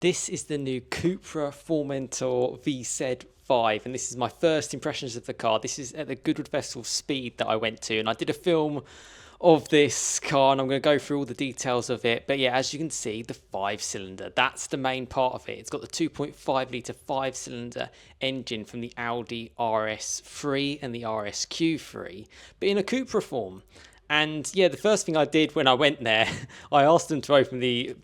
This is the new Cupra Formentor VZ5, and this is my first impressions of the car. This is at the Goodwood Festival of Speed that I went to, and I did a film of this car, and I'm going to go through all the details of it. But yeah, as you can see, the 5-cylinder, that's the main part of it. It's got the 2.5 litre 5-cylinder engine from the Audi RS3 and the RSQ3, but in a Cupra form. And yeah, the first thing I did when I went there, I asked them to open the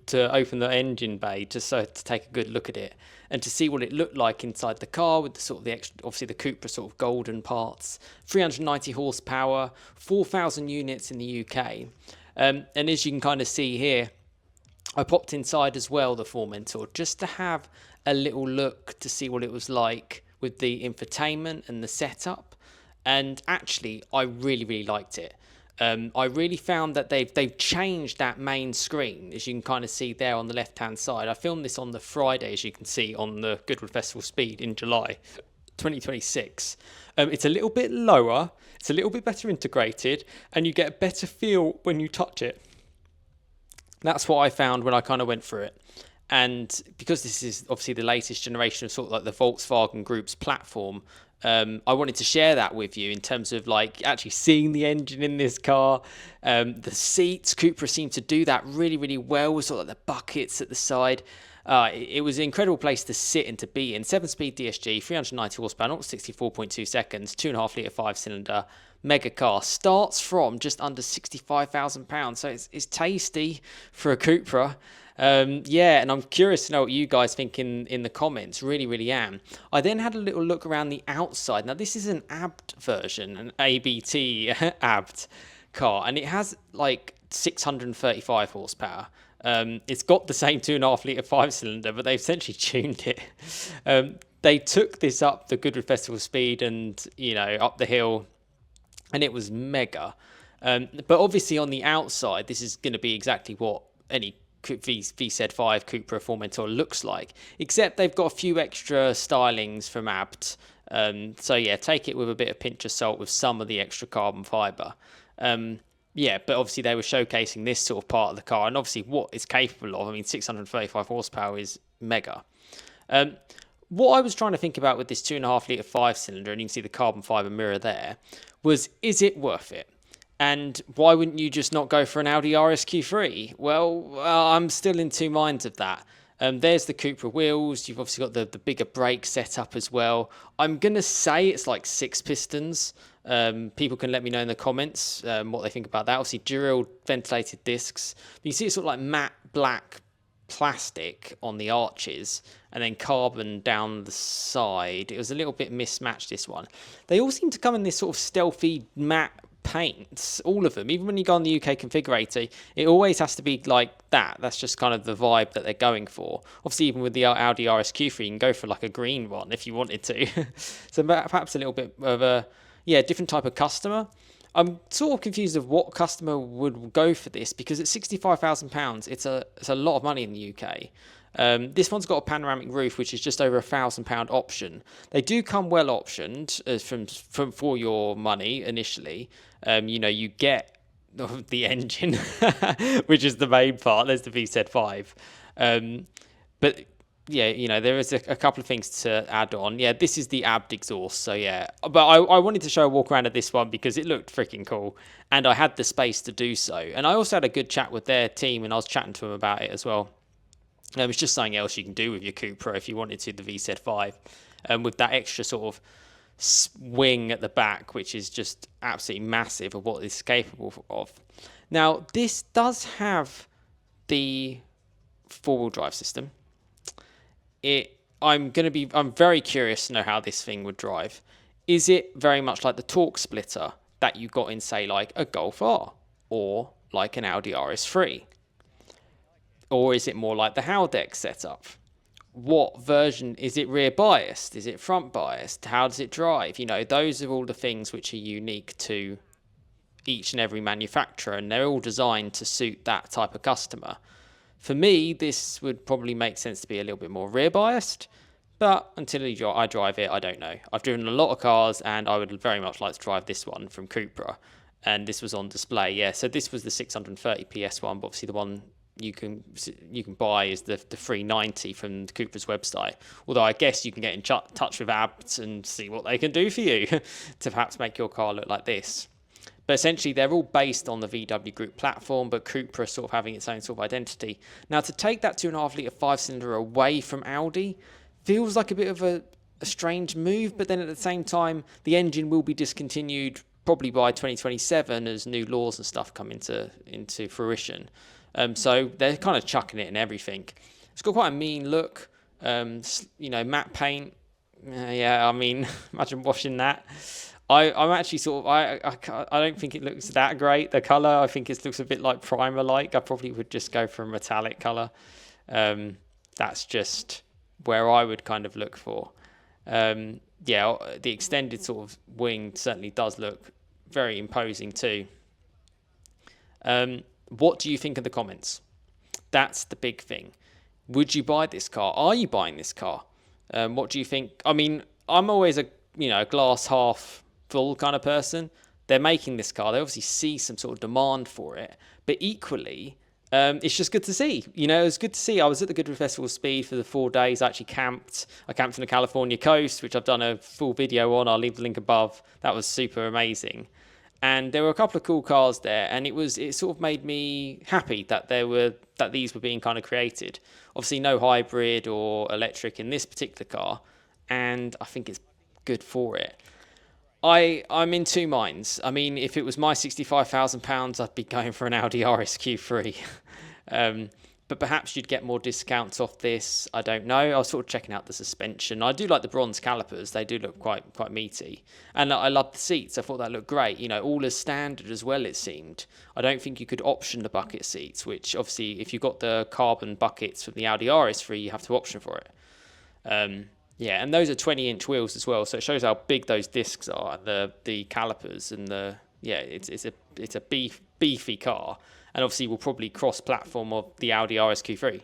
engine bay just so to take a good look at it and to see what it looked like inside the car with the sort of the extra, obviously the Cupra sort of golden parts, 390 horsepower, 4,000 units in the UK, and as you can kind of see here, I popped inside as well the Formentor just to have a little look to see what it was like with the infotainment and the setup, and actually I really liked it. I really found that they've changed that main screen, as you can kind of see there on the left hand side. I filmed this on the Friday, as you can see, on the Goodwood Festival of Speed in July 2026. It's a little bit lower, it's a little bit better integrated, and you get a better feel when you touch it. That's what I found when I kind of went through it. And because this is obviously the latest generation of sort of like the Volkswagen Group's platform, I wanted to share that with you in terms of like actually seeing the engine in this car. The seats, Cupra seemed to do that really well with sort of like the buckets at the side. It was an incredible place to sit and to be in. 7-speed DSG, 390 horsepower, 64.2 seconds, 2.5 litre 5-cylinder mega car. Starts from just under £65,000, so it's tasty for a Cupra. Yeah, and I'm curious to know what you guys think in the comments. Really am. I then had a little look around the outside. Now, this is an ABT version, an ABT ABT car, and it has like 635 horsepower. It's got the same 2.5 litre 5-cylinder, but they've essentially tuned it. They took this up the Goodwood Festival Speed and, you know, up the hill, and it was mega. But obviously on the outside, this is going to be exactly what any VZ5 Cupra Formentor looks like, except they've got a few extra stylings from ABT. So yeah, take it with a bit of pinch of salt with some of the extra carbon fibre. Yeah, but obviously they were showcasing this sort of part of the car, and obviously what it's capable of. I mean, 635 horsepower is mega. What I was trying to think about with this 2.5 litre 5-cylinder, and you can see the carbon fibre mirror there, was is it worth it? And why wouldn't you just not go for an Audi RSQ3? Well, I'm still in two minds of that. There's the Cupra wheels. You've obviously got the bigger brake setup as well. I'm going to say it's like 6 pistons. People can let me know in the comments what they think about that. Obviously, dual ventilated discs. But you see it's sort of like matte black plastic on the arches and then carbon down the side. It was a little bit mismatched, this one. They all seem to come in this sort of stealthy matte paints, all of them. Even when you go on the UK configurator, it always has to be like that. That's just kind of the vibe that they're going for. Obviously, even with the Audi RSQ3, you can go for like a green one if you wanted to. So perhaps a little bit of a different type of customer. I'm sort of confused of what customer would go for this, because at £65,000, it's a lot of money in the UK. This one's got a panoramic roof, which is just over £1,000 option. They do come well optioned from for your money initially. You know, you get the engine, which is the main part. There's the VZ5. But yeah, you know, there is a couple of things to add on. Yeah, this is the ABT exhaust. So yeah, but I wanted to show a walk around of this one because it looked freaking cool, and I had the space to do so. And I also had a good chat with their team, and I was chatting to them about it as well. It's just something else you can do with your Cupra if you wanted to, the VZ5, with that extra sort of swing at the back, which is just absolutely massive of what it's capable of. Now, this does have the 4-wheel drive system. I'm very curious to know how this thing would drive. Is it very much like the torque splitter that you got in, say, like a Golf R or like an Audi RS3? Or is it more like the Haldex setup? What version? Is it rear biased? Is it front biased? How does it drive? You know, those are all the things which are unique to each and every manufacturer, and they're all designed to suit that type of customer. For me, this would probably make sense to be a little bit more rear biased, but until I drive it, I don't know. I've driven a lot of cars, and I would very much like to drive this one from Cupra, and this was on display. Yeah, so this was the 630 PS one, but obviously the one you can buy is the 390 from Cupra's website. Although I guess you can get in touch with Abt and see what they can do for you to perhaps make your car look like this. But essentially, they're all based on the VW Group platform, but Cupra sort of having its own sort of identity. Now, to take that 2.5 litre 5-cylinder away from Audi feels like a bit of a strange move, but then at the same time, the engine will be discontinued probably by 2027 as new laws and stuff come into fruition. So they're kind of chucking it in everything. It's got quite a mean look, matte paint. Yeah, I mean, imagine washing that. I'm actually sort of, I don't think it looks that great, the colour. I think it looks a bit like primer-like. I probably would just go for a metallic colour. That's just where I would kind of look for. The extended sort of wing certainly does look very imposing too. What do you think of the comments? That's the big thing. Would you buy this car? Are you buying this car? What do you think? I mean, I'm always a glass half full kind of person. They're making this car. They obviously see some sort of demand for it. But equally, it's just good to see. It was good to see. I was at the Goodwood Festival of Speed for the 4 days. I actually camped. I camped on the California coast, which I've done a full video on. I'll leave the link above. That was super amazing. And there were a couple of cool cars there, and it sort of made me happy that these were being kind of created. Obviously, no hybrid or electric in this particular car, and I think it's good for it. I'm in two minds. I mean, if it was my £65,000, I'd be going for an Audi RS Q3. But perhaps you'd get more discounts off this. I don't know. I was sort of checking out the suspension. I do like the bronze calipers. They do look quite meaty. And I love the seats. I thought that looked great. All as standard as well, it seemed. I don't think you could option the bucket seats, which obviously if you've got the carbon buckets from the Audi RS3, you have to option for it. And those are 20-inch wheels as well, so it shows how big those discs are, the calipers, and it's a beefy car. And obviously will probably cross-platform of the Audi RS Q3.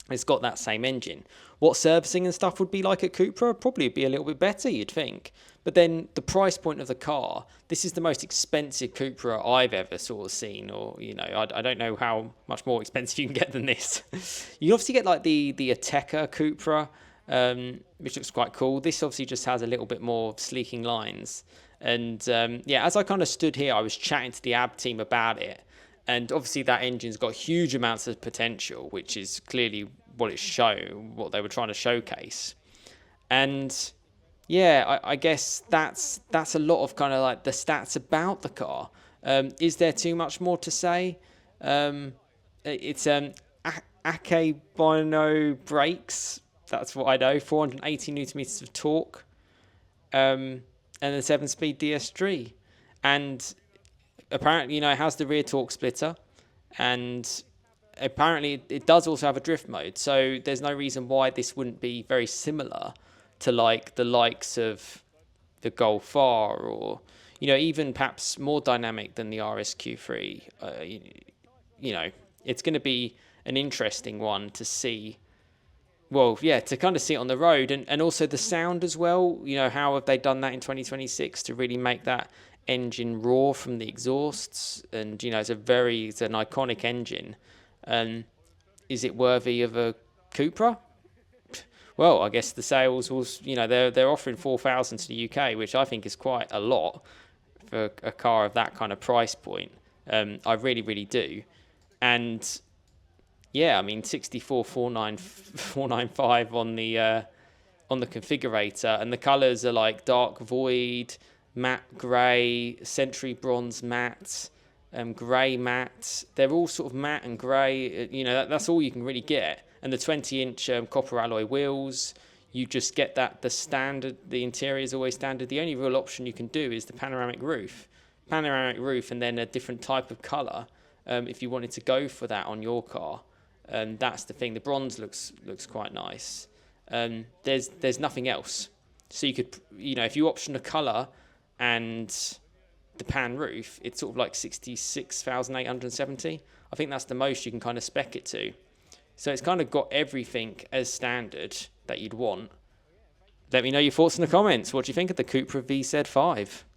It's got that same engine. What servicing and stuff would be like at Cupra? Probably be a little bit better, you'd think. But then the price point of the car, this is the most expensive Cupra I've ever sort of seen. Or, I don't know how much more expensive you can get than this. You obviously get like the Ateca Cupra, which looks quite cool. This obviously just has a little bit more sleeking lines. And as I kind of stood here, I was chatting to the AB team about it. And obviously that engine's got huge amounts of potential, which is clearly what they were trying to showcase. And I guess that's a lot of kind of like the stats about the car. Is there too much more to say? It's Akebono brakes. That's what I know. 480 newton meters of torque, and a 7-speed DS3, and apparently, it has the rear torque splitter, and apparently it does also have a drift mode. So there's no reason why this wouldn't be very similar to like the likes of the Golf R, or even perhaps more dynamic than the RS Q3. It's going to be an interesting one to see. Well, to kind of see it on the road, and also the sound as well. How have they done that in 2026 to really make that engine roar from the exhausts? And it's an iconic engine. Is it worthy of a Cupra? Well, I guess the sales was, they're offering 4,000 to the UK, which I think is quite a lot for a car of that kind of price point. I really, really do. And 64,495 on the configurator, and the colours are like dark void, matte grey, century bronze matte, grey matte. They're all sort of matte and grey. That's all you can really get. And the 20-inch copper alloy wheels, you just get the standard. The interior is always standard. The only real option you can do is the panoramic roof, and then a different type of colour if you wanted to go for that on your car. That's the thing. The bronze looks quite nice. There's nothing else. So you could, if you option a colour and the pan roof, it's sort of like 66,870. I think that's the most you can kind of spec it to. So it's kind of got everything as standard that you'd want. Let me know your thoughts in the comments. What do you think of the Cupra VZ5?